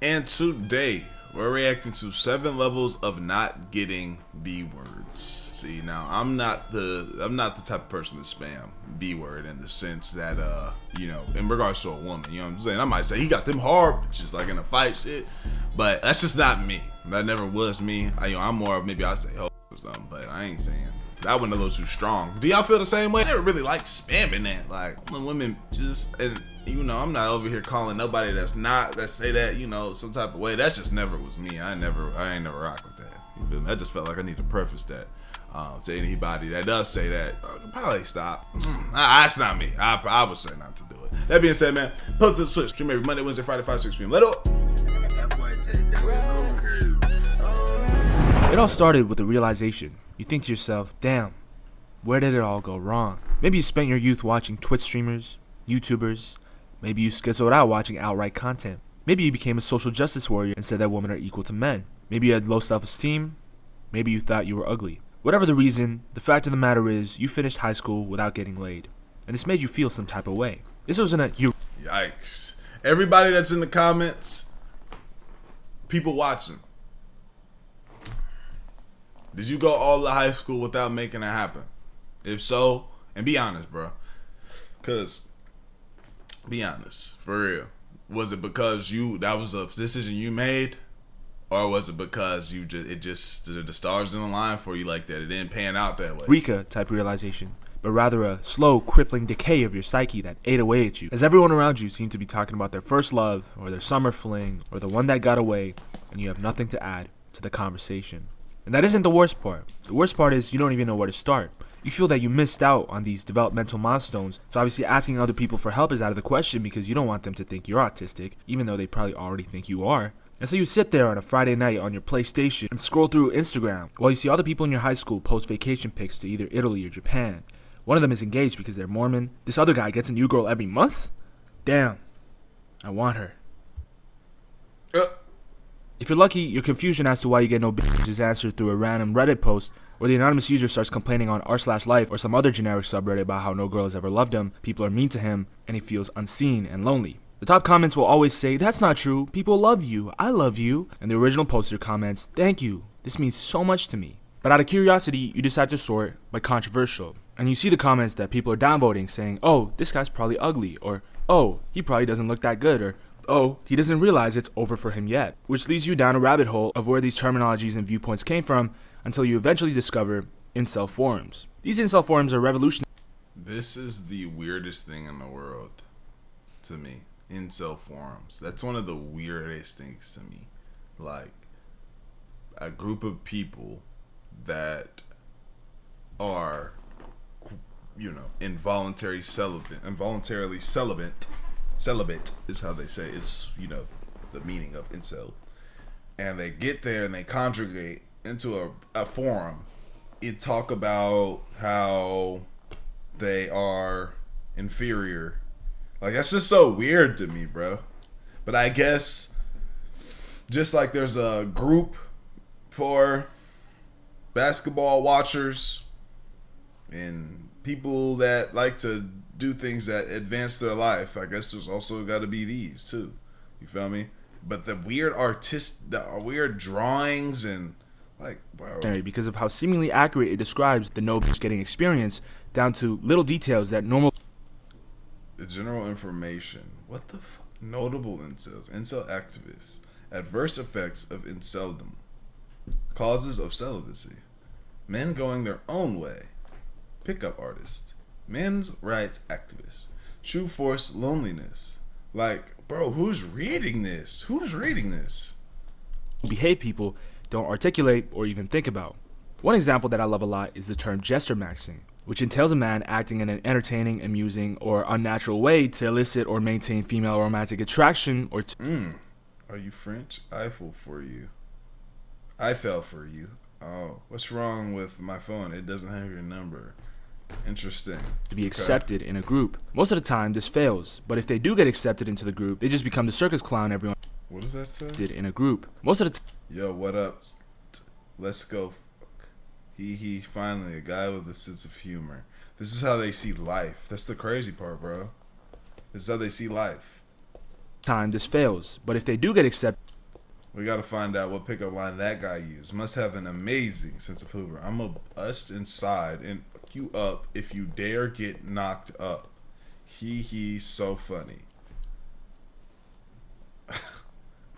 And today we're reacting to 7 levels of not getting B words. See, now I'm not the type of person to spam B word in the sense that in regards to a woman, you know what I'm saying? I might say he got them hard, just like in a fight shit, but that's just not me. That never was me. I'm more maybe I say ho or something, but I ain't saying that went a little too strong. Do y'all feel the same way? I never really like spamming that. Like when women just I'm not over here calling nobody that say that, some type of way. That just never was me. I ain't never rock with that. You feel me? I just felt like I need to preface that to anybody that does say that. Probably stop. That's not me. I would say not to do it. That being said, man, post to the Switch. Stream every Monday, Wednesday, Friday, 5, 6 p.m. Let it up. It all started with the realization. You think to yourself, damn, where did it all go wrong? Maybe you spent your youth watching Twitch streamers, YouTubers. Maybe you schizoed out watching outright content. Maybe you became a social justice warrior and said that women are equal to men. Maybe you had low self-esteem. Maybe you thought you were ugly. Whatever the reason, the fact of the matter is you finished high school without getting laid. And this made you feel some type of way. This wasn't a you. Yikes. Everybody that's in the comments, people watching. Did you go all to high school without making it happen? If so, and be honest, bro. Cause, be honest, for real. Was it because that was a decision you made, or was it because the stars didn't align for you like that? It didn't pan out that way. Eureka type realization, but rather a slow, crippling decay of your psyche that ate away at you. As everyone around you seemed to be talking about their first love, or their summer fling, or the one that got away, and you have nothing to add to the conversation. And that isn't the worst part. The worst part is you don't even know where to start. You feel that you missed out on these developmental milestones, so obviously asking other people for help is out of the question because you don't want them to think you're autistic, even though they probably already think you are. And so you sit there on a Friday night on your PlayStation and scroll through Instagram while you see all the people in your high school post vacation pics to either Italy or Japan. One of them is engaged because they're Mormon. This other guy gets a new girl every month? Damn. I want her. If you're lucky, your confusion as to why you get no bitch is answered through a random Reddit post where the anonymous user starts complaining on r/life or some other generic subreddit about how no girl has ever loved him, people are mean to him, and he feels unseen and lonely. The top comments will always say, that's not true, people love you, I love you, and the original poster comments, thank you, this means so much to me. But out of curiosity, you decide to sort by controversial, and you see the comments that people are downvoting saying, oh, this guy's probably ugly, or oh, he probably doesn't look that good, or oh, he doesn't realize it's over for him yet, which leads you down a rabbit hole of where these terminologies and viewpoints came from until you eventually discover incel forums. These incel forums are revolutionary. This is the weirdest thing in the world to me. Incel forums. That's one of the weirdest things to me. Like a group of people that are, involuntarily celibate. Celibate is how they say it's, the meaning of incel. And they get there and they congregate into a forum and talk about how they are inferior. Like, that's just so weird to me, bro. But I guess just like there's a group for basketball watchers and people that like to do things that advance their life, I guess there's also got to be these too. You feel me? But the weird drawings and like, bro, because of how seemingly accurate it describes the no bitch getting experience down to little details that normal. The general information. What the fuck? Notable incels, incel activists, adverse effects of inceldom, causes of celibacy, men going their own way, pickup artist, men's rights activists, true force loneliness. Like, bro, who's reading this? Behave people don't articulate or even think about. One example that I love a lot is the term gesture maxing, which entails a man acting in an entertaining, amusing, or unnatural way to elicit or maintain female romantic attraction or Are you French? I fell for you. I fell for you. Oh, what's wrong with my phone? It doesn't have your number. Interesting. To be accepted in a group. Most of the time, this fails, but if they do get accepted into the group, they just become the circus clown everyone What does that say? did in a group. Most of the time. Yo, what up? Let's go. He finally a guy with a sense of humor. This is how they see life. That's the crazy part, bro. This is how they see life. This fails, but if they do get accepted We gotta find out what pickup line that guy used. Must have an amazing sense of humor. I'm gonna bust inside and fuck you up if you dare get knocked up. He's so funny.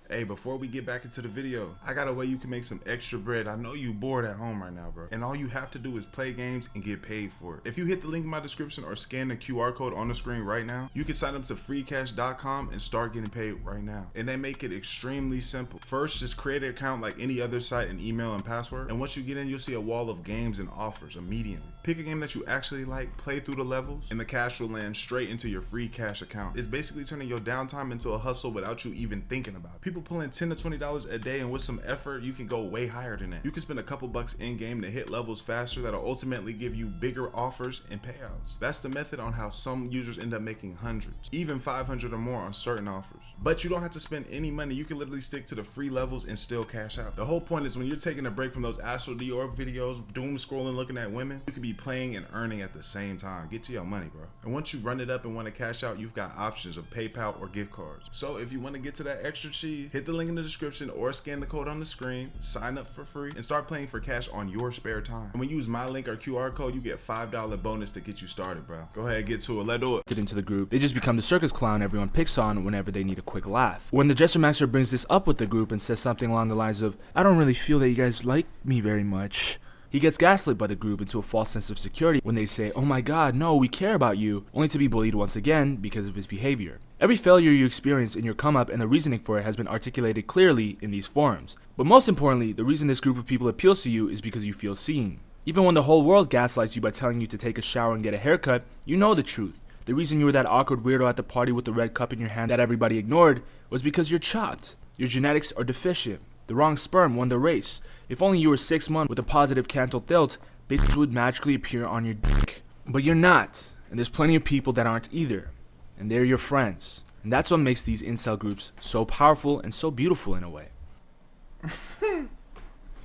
Hey, before we get back into the video, I got a way you can make some extra bread. I know you bored at home right now, bro. And all you have to do is play games and get paid for it. If you hit the link in my description or scan the QR code on the screen right now, you can sign up to freecash.com and start getting paid right now. And they make it extremely simple. First, just create an account like any other site and email and password. And once you get in, you'll see a wall of games and offers immediately. Pick a game that you actually like, play through the levels, and the cash will land straight into your free cash account. It's basically turning your downtime into a hustle without you even thinking about it. People pulling $10 to $20 a day, and with some effort, you can go way higher than that. You can spend a couple bucks in game to hit levels faster that'll ultimately give you bigger offers and payouts. That's the method on how some users end up making hundreds, even 500 or more on certain offers. But you don't have to spend any money. You can literally stick to the free levels and still cash out. The whole point is when you're taking a break from those Astral Dior videos, doom scrolling, looking at women, you can be playing and earning at the same time. Get to your money, bro. And once you run it up and want to cash out, you've got options of PayPal or gift cards. So if you want to get to that extra cheese, hit the link in the description or scan the code on the screen, sign up for free, and start playing for cash on your spare time. And when you use my link or QR code, you get $5 bonus to get you started, bro. Go ahead, get to it. Let's do it. Get into the group. They just become the circus clown everyone picks on whenever they need a quick laugh. When the Dresser Master brings this up with the group and says something along the lines of, "I don't really feel that you guys like me very much," he gets gaslit by the group into a false sense of security when they say, "Oh my god, no, we care about you," only to be bullied once again because of his behavior. Every failure you experience in your come up and the reasoning for it has been articulated clearly in these forums. But most importantly, the reason this group of people appeals to you is because you feel seen. Even when the whole world gaslights you by telling you to take a shower and get a haircut, you know the truth. The reason you were that awkward weirdo at the party with the red cup in your hand that everybody ignored was because you're chopped. Your genetics are deficient. The wrong sperm won the race. If only you were 6 months with a positive cantal tilt, bitches would magically appear on your dick. But you're not, and there's plenty of people that aren't either. And they're your friends. And that's what makes these incel groups so powerful and so beautiful in a way.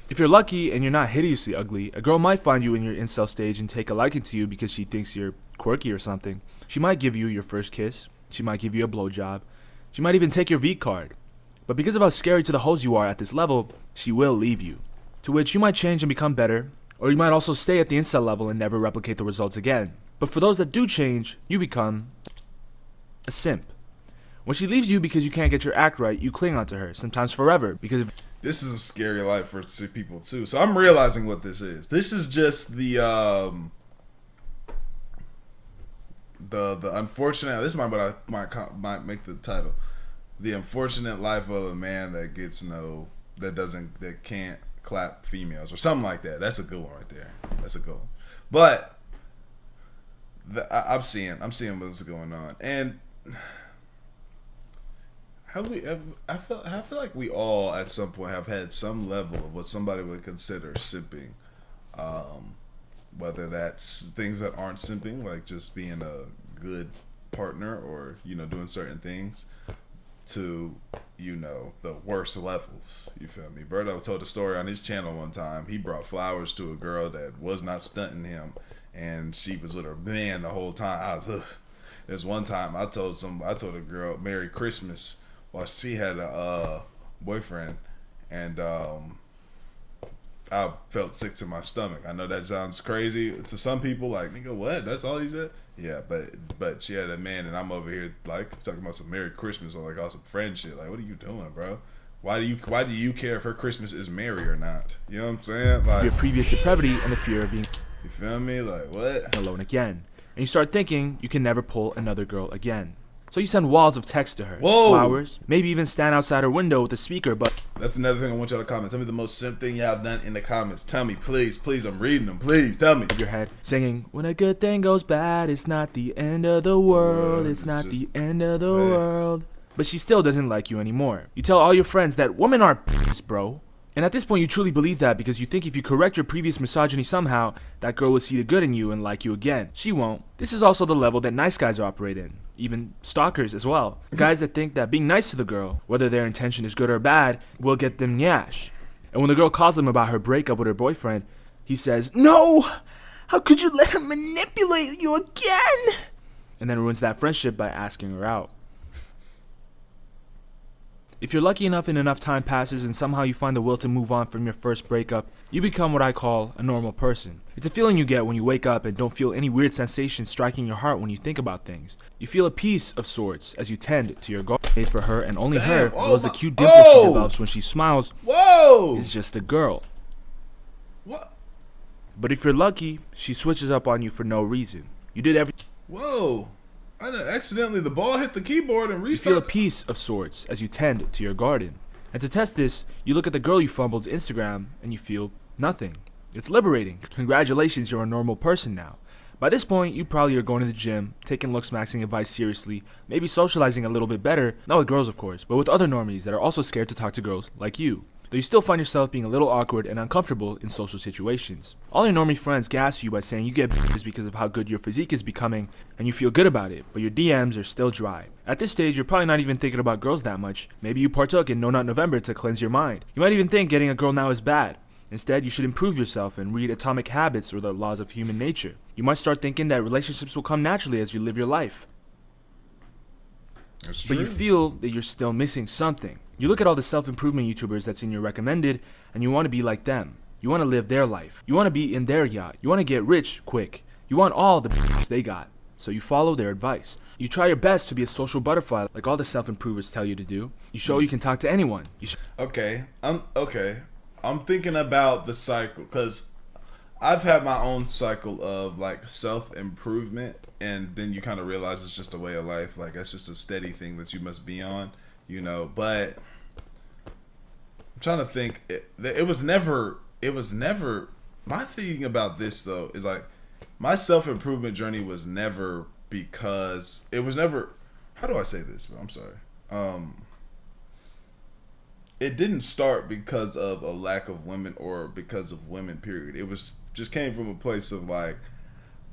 If you're lucky and you're not hideously ugly, a girl might find you in your incel stage and take a liking to you because she thinks you're quirky or something. She might give you your first kiss. She might give you a blowjob. She might even take your V card. But because of how scary to the hoes you are at this level, she will leave you. To which you might change and become better, or you might also stay at the incel level and never replicate the results again. But for those that do change, you become a simp. When she leaves you because you can't get your act right, you cling onto her, sometimes forever, because of This is a scary life for people too. So I'm realizing what this is. This is just the unfortunate. This might, but I might make the title. The unfortunate life of a man that can't clap females or something like that. That's a good one right there. That's a good one. But I'm seeing what's going on, and I feel like we all at some point have had some level of what somebody would consider simping, whether that's things that aren't simping, like just being a good partner or doing certain things, to the worst levels. You feel me? Berto told a story on his channel one time. He brought flowers to a girl that was not stunting him, and she was with her man the whole time. There's one time I told a girl Merry Christmas while she had a boyfriend, and I felt sick to my stomach. I know that sounds crazy to some people, like, nigga, what? That's all he said? Yeah, but she had a man, and I'm over here like talking about some Merry Christmas or like all some friend shit. Like, what are you doing, bro? Why do you care if her Christmas is merry or not? You know what I'm saying? Like your previous depravity and the fear of being you feel me? Like what? Alone again. And you start thinking you can never pull another girl again. So you send walls of text to her, Whoa. flowers, maybe even stand outside her window with a speaker, but that's another thing I want y'all to comment. Tell me the most simp thing y'all have done in the comments. Tell me, please, I'm reading them. Please, tell me. Your head singing, when a good thing goes bad, it's not the end of the world, it's not the end of the world. But she still doesn't like you anymore. You tell all your friends that women are p***s, bro. And at this point, you truly believe that because you think if you correct your previous misogyny somehow, that girl will see the good in you and like you again. She won't. This is also the level that nice guys operate in. Even stalkers as well. Guys that think that being nice to the girl, whether their intention is good or bad, will get them nyash. And when the girl calls him about her breakup with her boyfriend, he says, "No! How could you let him manipulate you again?" And then ruins that friendship by asking her out. If you're lucky enough and enough time passes and somehow you find the will to move on from your first breakup, you become what I call a normal person. It's a feeling you get when you wake up and don't feel any weird sensation striking your heart when you think about things. You feel a peace of sorts as you tend to your goal. Made for her and only her, as well as the cute dimple she develops when she smiles, is just a girl. What? But if you're lucky, she switches up on you for no reason. You did everything. Whoa. I done accidentally, the ball hit the keyboard and You restarted. feel a peace of sorts as you tend to your garden. And to test this, you look at the girl you fumbled's Instagram and you feel nothing. It's liberating. Congratulations, you're a normal person now. By this point, you probably are going to the gym, taking looks maxing advice seriously, maybe socializing a little bit better, not with girls of course, but with other normies that are also scared to talk to girls like you. Though you still find yourself being a little awkward and uncomfortable in social situations. All your normie friends gas you by saying you get bitches because of how good your physique is becoming, and you feel good about it, but your DMs are still dry. At this stage, you're probably not even thinking about girls that much. Maybe you partook in No Nut November to cleanse your mind. You might even think getting a girl now is bad. Instead, you should improve yourself and read Atomic Habits or the Laws of Human Nature. You might start thinking that relationships will come naturally as you live your life. That's But true. you feel that you're still missing something. You look at all the self-improvement YouTubers that's in your recommended, and you want to be like them. You want to live their life. You want to be in their yacht. You want to get rich quick. You want all the they got. So you follow their advice. You try your best to be a social butterfly like all the self-improvers tell you to do. You show you can talk to anyone. Okay. I'm thinking about the cycle because I've had my own cycle of like self-improvement, and then you kind of realize it's just a way of life. Like that's just a steady thing that you must be on, you know. But I'm trying to think. It was never. My thing about this though is like my self-improvement journey was never because it was never. How do I say this? I'm sorry. It didn't start because of a lack of women or because of women, period. It was just came from a place of like,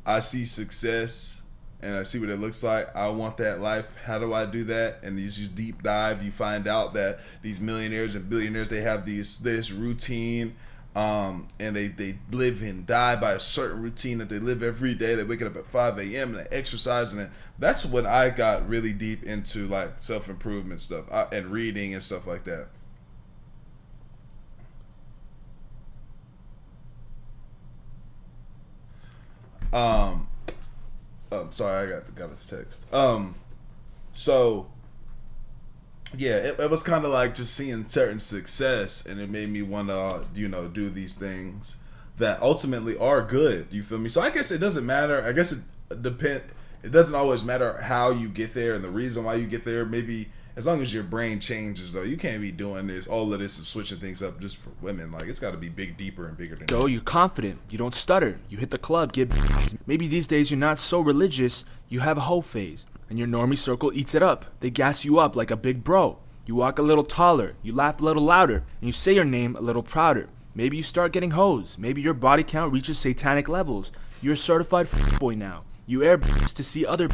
I see success and I see what it looks like. I want that life. How do I do that? And you just deep dive, you find out that these millionaires and billionaires, they have this routine, and they live and die by a certain routine that they live every day. They wake up at 5 a.m. and they exercise, and that's when I got really deep into like self-improvement stuff and reading and stuff like that. Sorry, I got this text. So yeah, it was kind of like just seeing certain success, and it made me want to, do these things that ultimately are good. You feel me? So I guess it doesn't matter. I guess it depend. It doesn't always matter how you get there and the reason why you get there. Maybe as long as your brain changes, though, you can't be doing all of this and switching things up just for women. Like it's got to be big, deeper, and bigger than. So you're confident. You don't stutter. You hit the club. Maybe these days you're not so religious. You have a hoe phase. And your normie circle eats it up. They gas you up like a big bro. You walk a little taller, you laugh a little louder, and you say your name a little prouder. Maybe you start getting hoes. Maybe your body count reaches satanic levels. You're a certified boy now. You air to see other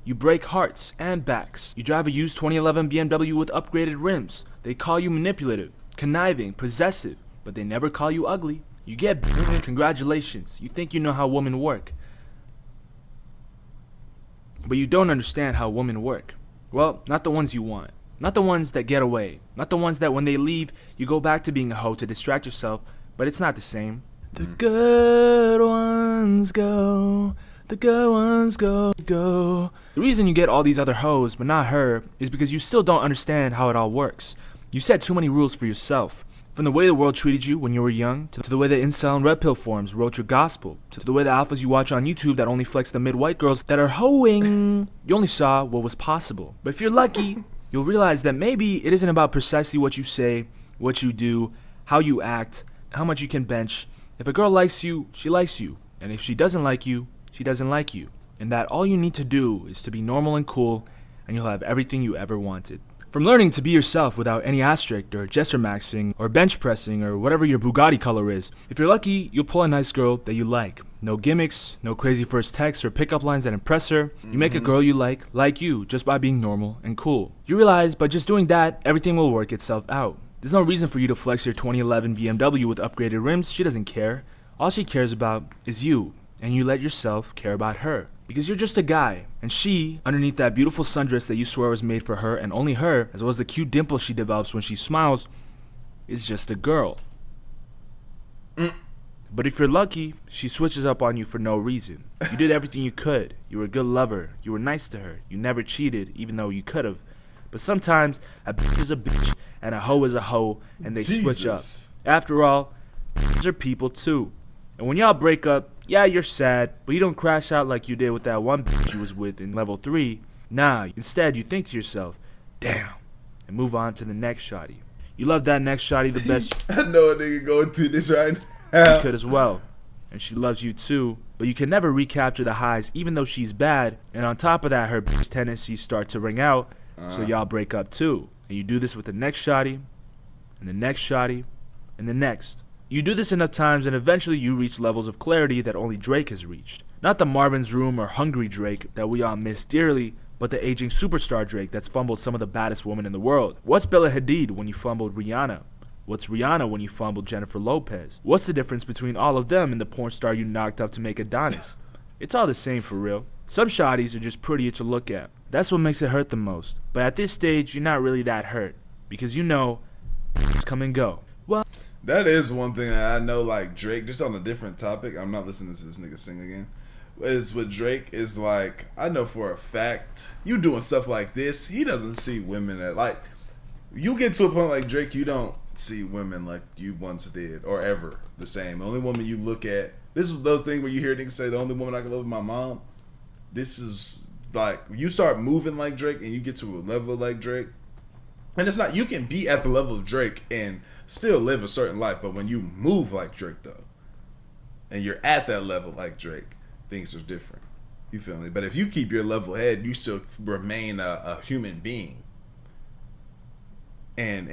You break hearts and backs. You drive a used 2011 BMW with upgraded rims. They call you manipulative, conniving, possessive, but they never call you ugly. You get congratulations. You think you know how women work. But you don't understand how women work. Well, not the ones you want. Not the ones that get away. Not the ones that when they leave, you go back to being a hoe to distract yourself, but it's not the same. The good ones go. The good ones go. The reason you get all these other hoes, but not her, is because you still don't understand how it all works. You set too many rules for yourself. From the way the world treated you when you were young, to the way the incel and red pill forums wrote your gospel, to the way the alphas you watch on YouTube that only flex the mid-white girls that are hoeing. You only saw what was possible. But if you're lucky, you'll realize that maybe it isn't about precisely what you say, what you do, how you act, how much you can bench. If a girl likes you, she likes you. And if she doesn't like you, she doesn't like you. And that all you need to do is to be normal and cool, and you'll have everything you ever wanted. From learning to be yourself without any asterisk or gesture maxing or bench pressing or whatever your Bugatti color is. If you're lucky, you'll pull a nice girl that you like. No gimmicks, no crazy first texts or pickup lines that impress her. You make a girl you like you, just by being normal and cool. You realize by just doing that, everything will work itself out. There's no reason for you to flex your 2011 BMW with upgraded rims. She doesn't care. All she cares about is you, and you let yourself care about her. Because you're just a guy, and she, underneath that beautiful sundress that you swear was made for her and only her, as well as the cute dimple she develops when she smiles, is just a girl. But if you're lucky, she switches up on you for no reason. You did everything you could. You were a good lover. You were nice to her. You never cheated, even though you could have. But sometimes, a bitch is a bitch, and a hoe is a hoe, and they switch up. After all, bitches are people too. And when y'all break up, yeah, you're sad, but you don't crash out like you did with that one bitch you was with in level 3. Nah, instead you think to yourself, damn, and move on to the next shawty. You love that next shawty the best. I know a nigga going through this right now. You could as well. And she loves you too, but you can never recapture the highs even though she's bad. And on top of that, her bitch tendencies start to ring out, so y'all break up too. And you do this with the next shawty, and the next shawty, and the next. You do this enough times and eventually you reach levels of clarity that only Drake has reached. Not the Marvin's Room or Hungry Drake that we all miss dearly, but the aging superstar Drake that's fumbled some of the baddest women in the world. What's Bella Hadid when you fumbled Rihanna? What's Rihanna when you fumbled Jennifer Lopez? What's the difference between all of them and the porn star you knocked up to make Adonis? It's all the same for real. Some shawties are just prettier to look at. That's what makes it hurt the most. But at this stage, you're not really that hurt. Because you know, it's come and go. Well, that is one thing that I know, like Drake, just on a different topic, I'm not listening to this nigga sing again, is with Drake is like, I know for a fact, you doing stuff like this, he doesn't see women at, like, you get to a point like Drake, you don't see women like you once did, or ever the same. The only woman you look at, this is those things where you hear niggas say, the only woman I can love is my mom. This is like, you start moving like Drake and you get to a level like Drake, and it's not, you can be at the level of Drake and still live a certain life, but when you move like Drake though, and you're at that level like Drake, things are different. You feel me? But if you keep your level head, you still remain a human being, and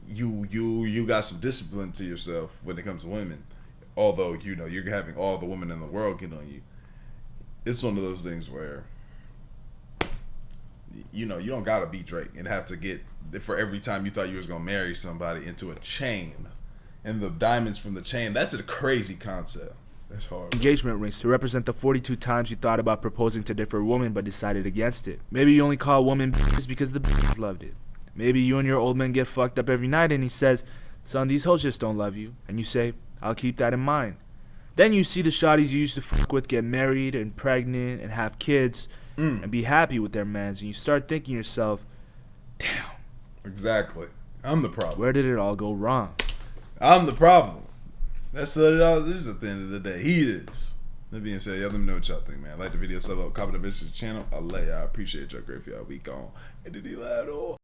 you got some discipline to yourself when it comes to women. Although you know you're having all the women in the world get on you, it's one of those things where you know you don't gotta be Drake and have to get for every time you thought you was gonna marry somebody into a chain and the diamonds from the chain. That's a crazy concept. That's hard. Engagement rings to represent the 42 times you thought about proposing to different women but decided against it. Maybe you only call a woman bitches because the bitches loved it. Maybe you and your old man get fucked up every night and he says, son, these hoes just don't love you. And you say, I'll keep that in mind. Then you see the shawties you used to fuck with get married and pregnant and have kids and be happy with their mans. And you start thinking to yourself, damn. Exactly. I'm the problem. Where did it all go wrong? I'm the problem. That's what it all. This is at the end of the day. He is. That being said, y'all let me know what y'all think, man. Like the video, sub up, comment, the channel. I appreciate y'all. Great for y'all week on. And did he loud on?